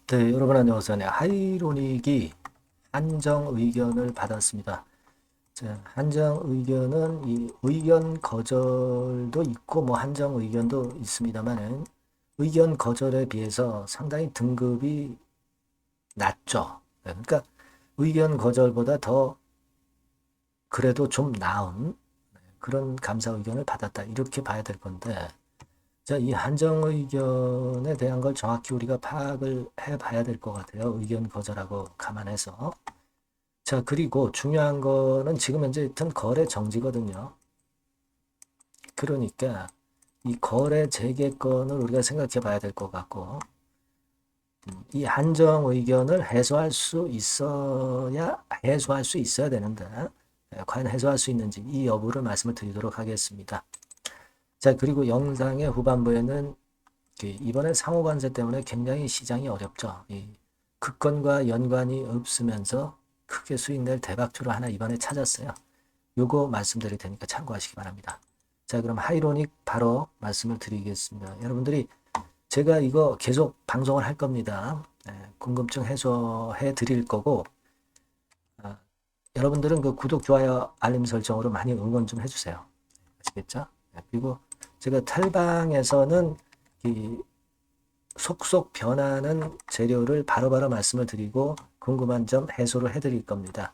네, 여러분 안녕하세요. 네, 하이로닉이 한정 의견을 받았습니다. 자, 한정 의견은 이 의견 거절도 있고 뭐 한정 의견도 있습니다만은 의견 거절에 비해서 상당히 등급이 낮죠. 네, 그러니까 의견 거절보다 더 그래도 좀 나은 그런 감사 의견을 받았다. 이렇게 봐야 될 건데 자, 이 한정 의견에 대한 걸 정확히 우리가 파악을 해 봐야 될 것 같아요. 의견 거절하고 감안해서. 자, 그리고 중요한 거는 지금 현재 일단 거래 정지거든요. 그러니까 이 거래 재개건을 우리가 생각해 봐야 될 것 같고, 이 한정 의견을 해소할 수 있어야 되는데, 과연 해소할 수 있는지 이 여부를 말씀을 드리도록 하겠습니다. 자, 그리고 영상의 후반부에는 이번에 상호관세 때문에 굉장히 시장이 어렵죠. 이 극건과 연관이 없으면서 크게 수익 낼 대박주를 하나 이번에 찾았어요. 요거 말씀드릴 테니까 참고하시기 바랍니다. 자, 그럼 하이로닉 바로 말씀을 드리겠습니다. 여러분들이 제가 이거 계속 방송을 할 겁니다. 궁금증 해소해 드릴 거고, 아, 여러분들은 그 구독, 좋아요, 알림 설정으로 많이 응원 좀 해주세요. 아시겠죠? 그리고 제가 탈방에서는 이 속속 변하는 재료를 바로바로 말씀을 드리고 궁금한 점 해소를 해드릴 겁니다.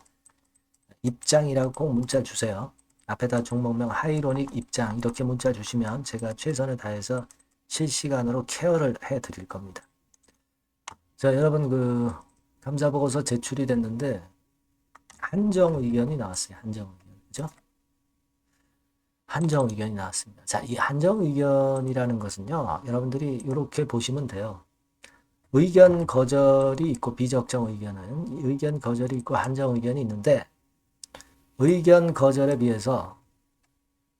입장이라고 꼭 문자 주세요. 앞에다 종목명 하이로닉 입장 이렇게 문자 주시면 제가 최선을 다해서 실시간으로 케어를 해드릴 겁니다. 자, 여러분 그 감사보고서 제출이 됐는데 한정 의견이 나왔어요. 한정 의견. 그죠? 한정 의견이 나왔습니다. 자, 이 한정 의견이라는 것은요. 여러분들이 이렇게 보시면 돼요. 의견 거절이 있고 비적정 의견은 의견 거절이 있고 한정 의견이 있는데 의견 거절에 비해서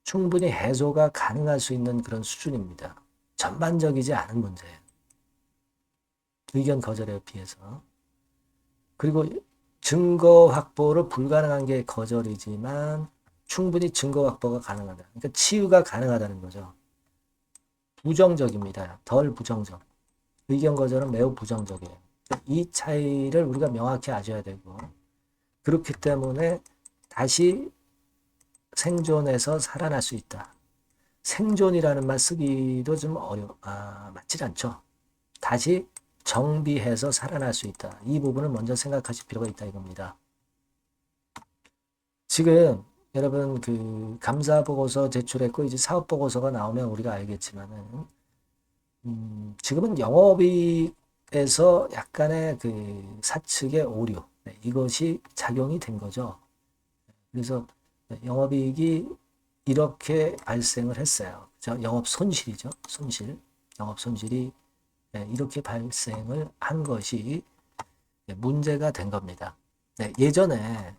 충분히 해소가 가능할 수 있는 그런 수준입니다. 전반적이지 않은 문제예요. 의견 거절에 비해서. 그리고 증거 확보를 불가능한 게 거절이지만 충분히 증거 확보가 가능하다. 그러니까 치유가 가능하다는 거죠. 부정적입니다. 덜 부정적. 의견 거절은 매우 부정적이에요. 이 차이를 우리가 명확히 아셔야 되고 그렇기 때문에 다시 생존해서 살아날 수 있다. 생존이라는 말 쓰기도 좀 맞질 않죠. 다시 정비해서 살아날 수 있다. 이 부분을 먼저 생각하실 필요가 있다 이겁니다. 지금 여러분 그 감사 보고서 제출했고 이제 사업 보고서가 나오면 우리가 알겠지만은 지금은 영업이익에서 약간의 그 사측의 오류 이것이 작용이 된 거죠. 그래서 영업이익이 이렇게 발생을 했어요. 영업 손실이죠. 손실. 영업 손실이 이렇게 발생을 한 것이 문제가 된 겁니다. 예전에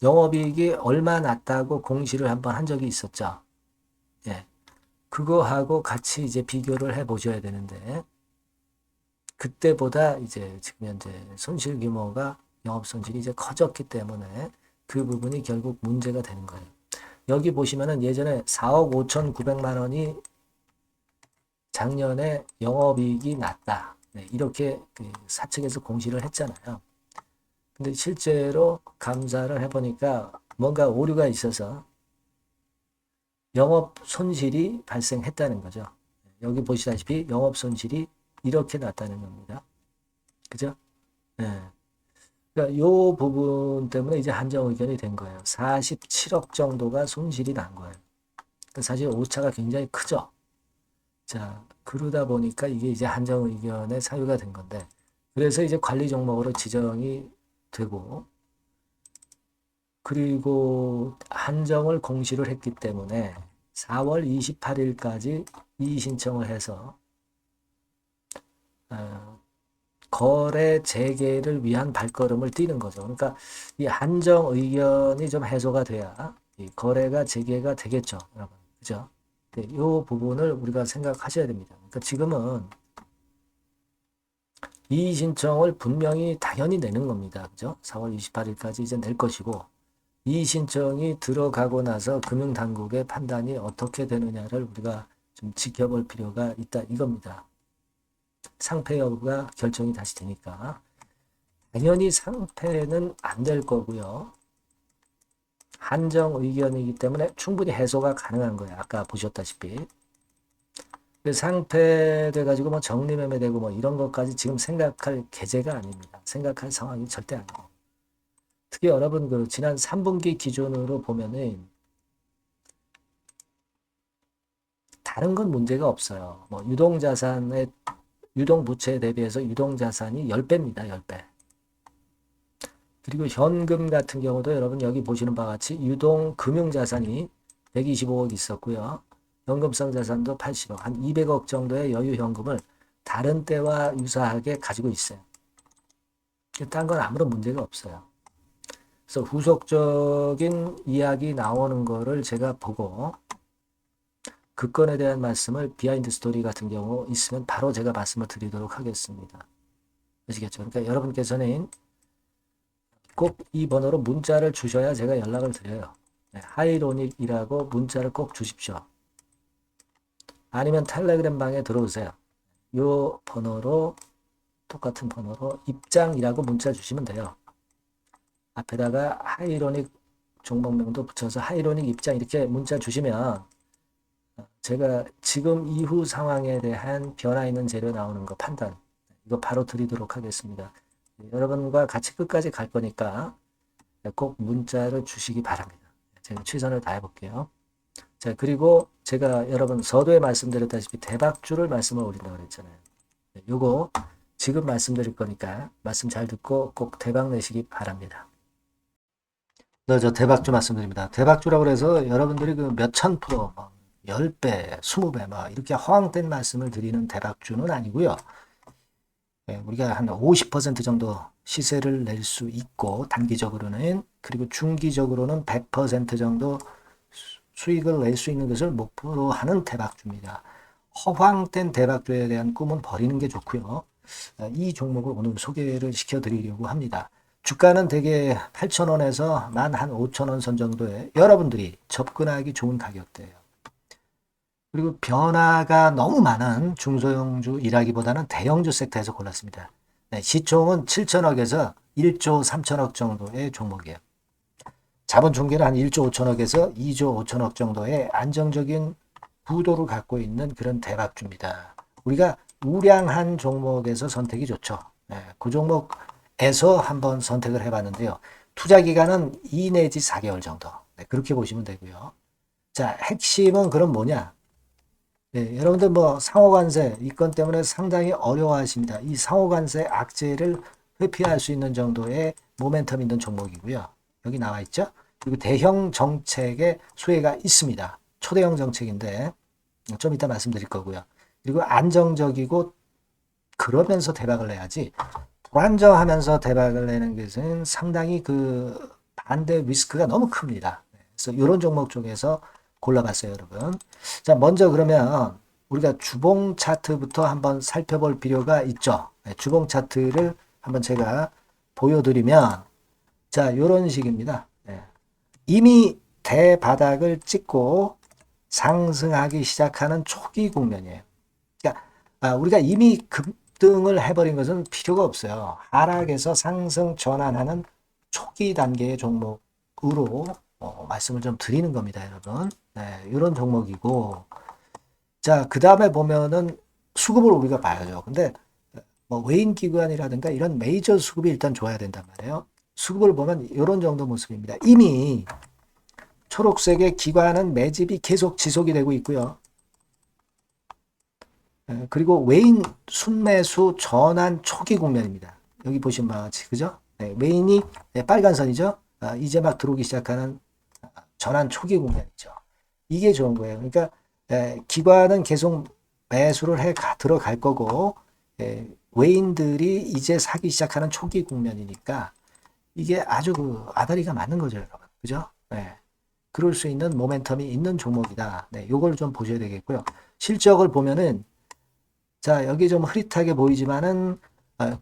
영업이익이 얼마 났다고 공시를 한번 한 적이 있었죠. 예. 그거하고 같이 이제 비교를 해 보셔야 되는데, 그때보다 이제 지금 현재 손실 규모가 영업 손실이 이제 커졌기 때문에 그 부분이 결국 문제가 되는 거예요. 여기 보시면은 예전에 4억 5,900만 원이 작년에 영업이익이 났다. 이렇게 그 사측에서 공시를 했잖아요. 근데 실제로 감사를 해보니까 뭔가 오류가 있어서 영업 손실이 발생했다는 거죠. 여기 보시다시피 영업 손실이 이렇게 났다는 겁니다. 그죠? 네. 그러니까 요 부분 때문에 이제 한정 의견이 된 거예요. 47억 정도가 손실이 난 거예요. 그러니까 사실 오차가 굉장히 크죠. 자, 그러다 보니까 이게 이제 한정 의견의 사유가 된 건데, 그래서 이제 관리 종목으로 지정이 되고, 그리고 한정을 공시를 했기 때문에 4월 28일까지 이의 신청을 해서 거래 재개를 위한 발걸음을 뛰는 거죠. 그러니까 이 한정 의견이 좀 해소가 돼야 이 거래가 재개가 되겠죠, 여러분. 그죠? 네, 이 부분을 우리가 생각하셔야 됩니다. 그러니까 지금은 이의 신청을 분명히 당연히 내는 겁니다. 그죠? 4월 28일까지 이제 낼 것이고 이의 신청이 들어가고 나서 금융당국의 판단이 어떻게 되느냐를 우리가 좀 지켜볼 필요가 있다 이겁니다. 상패 여부가 결정이 다시 되니까. 당연히 상패는 안 될 거고요. 한정 의견이기 때문에 충분히 해소가 가능한 거예요. 아까 보셨다시피. 상패돼 가지고 뭐 정리매매되고 뭐 이런 것까지 지금 생각할 계제가 아닙니다. 생각할 상황이 절대 아니에요. 특히 여러분 그 지난 3분기 기준으로 보면은 다른 건 문제가 없어요. 뭐 유동자산의 유동부채에 대비해서 유동자산이 10배입니다. 10배. 그리고 현금 같은 경우도 여러분 여기 보시는 바와 같이 유동금융자산이 125억 있었고요. 현금성 자산도 80억, 한 200억 정도의 여유 현금을 다른 때와 유사하게 가지고 있어요. 딴 건 아무런 문제가 없어요. 그래서 후속적인 이야기 나오는 거를 제가 보고 그 건에 대한 말씀을 비하인드 스토리 같은 경우 있으면 바로 제가 말씀을 드리도록 하겠습니다. 아시겠죠? 그러니까 여러분께서는 꼭 이 번호로 문자를 주셔야 제가 연락을 드려요. 하이로닉이라고 문자를 꼭 주십시오. 아니면 텔레그램 방에 들어오세요. 요 번호로 똑같은 번호로 입장이라고 문자 주시면 돼요. 앞에다가 하이로닉 종목명도 붙여서 하이로닉 입장 이렇게 문자 주시면 제가 지금 이후 상황에 대한 변화 있는 재료 나오는 거 판단 이거 바로 드리도록 하겠습니다. 여러분과 같이 끝까지 갈 거니까 꼭 문자를 주시기 바랍니다. 제가 최선을 다해 볼게요. 자, 그리고 제가 여러분 서두에 말씀드렸다시피 대박주를 말씀을 올린다고 그랬잖아요. 요거 지금 말씀드릴 거니까 말씀 잘 듣고 꼭 대박 내시기 바랍니다. 저 대박주 말씀드립니다. 대박주라고 해서 여러분들이 그 몇천 프로, 10배, 20배 막 이렇게 허황된 말씀을 드리는 대박주는 아니고요. 우리가 한 50% 정도 시세를 낼 수 있고 단기적으로는 그리고 중기적으로는 100% 정도 수익을 낼 수 있는 것을 목표로 하는 대박주입니다. 허황된 대박주에 대한 꿈은 버리는 게 좋고요. 이 종목을 오늘 소개를 시켜드리려고 합니다. 주가는 대개 8,000원에서 만 한 5,000원 선 정도에 여러분들이 접근하기 좋은 가격대예요. 그리고 변화가 너무 많은 중소형주이라기보다는 대형주 섹터에서 골랐습니다. 네, 시총은 7천억에서 1조 3천억 정도의 종목이에요. 자본 총계는 한 1조 5천억에서 2조 5천억 정도의 안정적인 부도를 갖고 있는 그런 대박주입니다. 우리가 우량한 종목에서 선택이 좋죠. 네, 그 종목에서 한번 선택을 해봤는데요. 투자 기간은 2 내지 4개월 정도. 네, 그렇게 보시면 되고요. 자, 핵심은 그럼 뭐냐? 네, 여러분들 뭐 상호관세 이 건 때문에 상당히 어려워하십니다. 이 상호관세 악재를 회피할 수 있는 정도의 모멘텀 있는 종목이고요. 여기 나와 있죠? 그리고 대형 정책의 수혜가 있습니다. 초대형 정책인데 좀 이따 말씀드릴 거고요. 그리고 안정적이고 그러면서 대박을 내야지 불안정하면서 대박을 내는 것은 상당히 그 반대 리스크가 너무 큽니다. 그래서 이런 종목 중에서 골라봤어요, 여러분. 자, 먼저 그러면 우리가 주봉 차트부터 한번 살펴볼 필요가 있죠. 네, 주봉 차트를 한번 제가 보여드리면 자, 이런 식입니다. 네. 이미 대바닥을 찍고 상승하기 시작하는 초기 국면이에요. 그러니까 우리가 이미 급등을 해버린 것은 필요가 없어요. 하락에서 상승 전환하는 초기 단계의 종목으로 말씀을 좀 드리는 겁니다, 여러분. 네, 이런 종목이고, 자, 그 다음에 보면은 수급을 우리가 봐야죠. 근데 뭐 외인 기관이라든가 이런 메이저 수급이 일단 좋아야 된단 말이에요. 수급을 보면 이런 정도 모습입니다. 이미 초록색의 기관은 매집이 계속 지속이 되고 있고요. 그리고 외인 순매수 전환 초기 국면입니다. 여기 보시면 바와 같이, 그죠? 네, 외인이 빨간 선이죠? 이제 막 들어오기 시작하는 전환 초기 국면이죠. 이게 좋은 거예요. 그러니까 기관은 계속 매수를 해 들어갈 거고 외인들이 이제 사기 시작하는 초기 국면이니까 이게 아주 그 아다리가 맞는 거죠, 여러분. 그죠? 네. 그럴 수 있는 모멘텀이 있는 종목이다. 네, 요걸 좀 보셔야 되겠고요. 실적을 보면은 자, 여기 좀 흐릿하게 보이지만은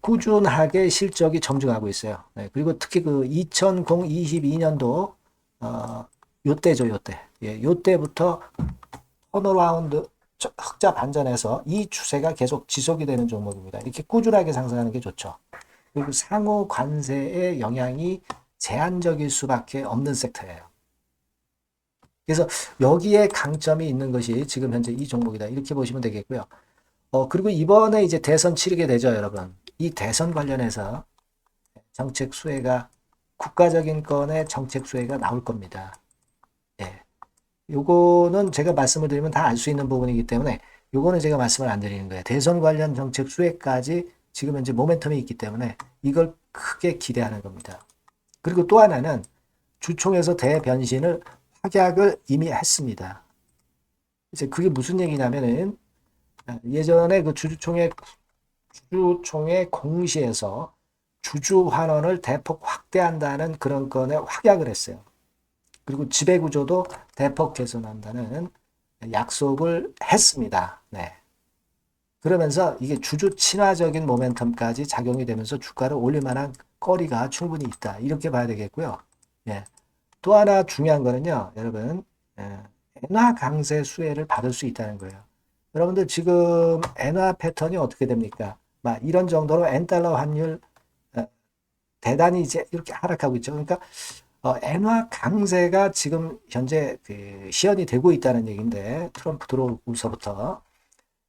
꾸준하게 실적이 점증하고 있어요. 네, 그리고 특히 그 2022년도 요때죠, 요때. 예, 요때부터 턴어라운드 흑자 반전해서 이 추세가 계속 지속이 되는 종목입니다. 이렇게 꾸준하게 상승하는 게 좋죠. 그리고 상호 관세의 영향이 제한적일 수밖에 없는 섹터예요. 그래서 여기에 강점이 있는 것이 지금 현재 이 종목이다. 이렇게 보시면 되겠고요. 그리고 이번에 이제 대선 치르게 되죠, 여러분. 이 대선 관련해서 정책 수혜가, 국가적인 건의 정책 수혜가 나올 겁니다. 예. 요거는 제가 말씀을 드리면 다 알 수 있는 부분이기 때문에 요거는 제가 말씀을 안 드리는 거예요. 대선 관련 정책 수혜까지 지금 현재 모멘텀이 있기 때문에 이걸 크게 기대하는 겁니다. 그리고 또 하나는 주총에서 대변신을 확약을 이미 했습니다. 이제 그게 무슨 얘기냐면은 예전에 그 주주총회 공시에서 주주 환원을 대폭 확대한다는 그런 건에 확약을 했어요. 그리고 지배구조도 대폭 개선한다는 약속을 했습니다. 네. 그러면서 이게 주주 친화적인 모멘텀까지 작용이 되면서 주가를 올릴 만한 거리가 충분히 있다. 이렇게 봐야 되겠고요. 예. 또 하나 중요한 거는요, 여러분, 엔화 강세 수혜를 받을 수 있다는 거예요. 여러분들 지금 엔화 패턴이 어떻게 됩니까? 막 이런 정도로 엔달러 환율 대단히 이제 이렇게 하락하고 있죠. 그러니까 엔화 강세가 지금 현재 그 시연이 되고 있다는 얘기인데, 트럼프 들어오고서부터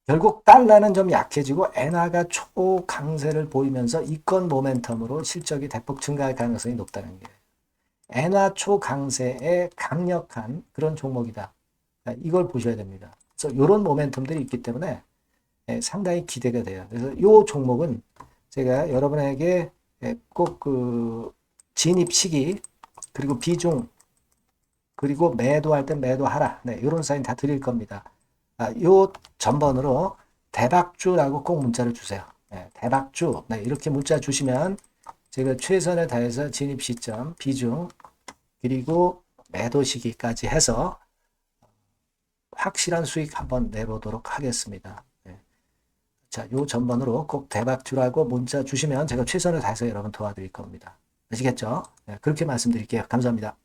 결국 달러는 좀 약해지고 엔화가 초강세를 보이면서 이권 모멘텀으로 실적이 대폭 증가할 가능성이 높다는 게 엔화 초강세에 강력한 그런 종목이다. 이걸 보셔야 됩니다. 그래서 이런 모멘텀들이 있기 때문에 상당히 기대가 돼요. 그래서 이 종목은 제가 여러분에게 꼭 그 진입 시기 그리고 비중 그리고 매도할 땐 매도하라. 네, 이런 사인 다 드릴 겁니다. 요 전번으로 대박주라고 꼭 문자를 주세요. 네, 대박주. 네, 이렇게 문자 주시면 제가 최선을 다해서 진입 시점, 비중, 그리고 매도 시기까지 해서 확실한 수익 한번 내보도록 하겠습니다. 네. 자, 요 전번으로 꼭 대박주라고 문자 주시면 제가 최선을 다해서 여러분 도와드릴 겁니다. 아시겠죠? 네, 그렇게 말씀드릴게요. 감사합니다.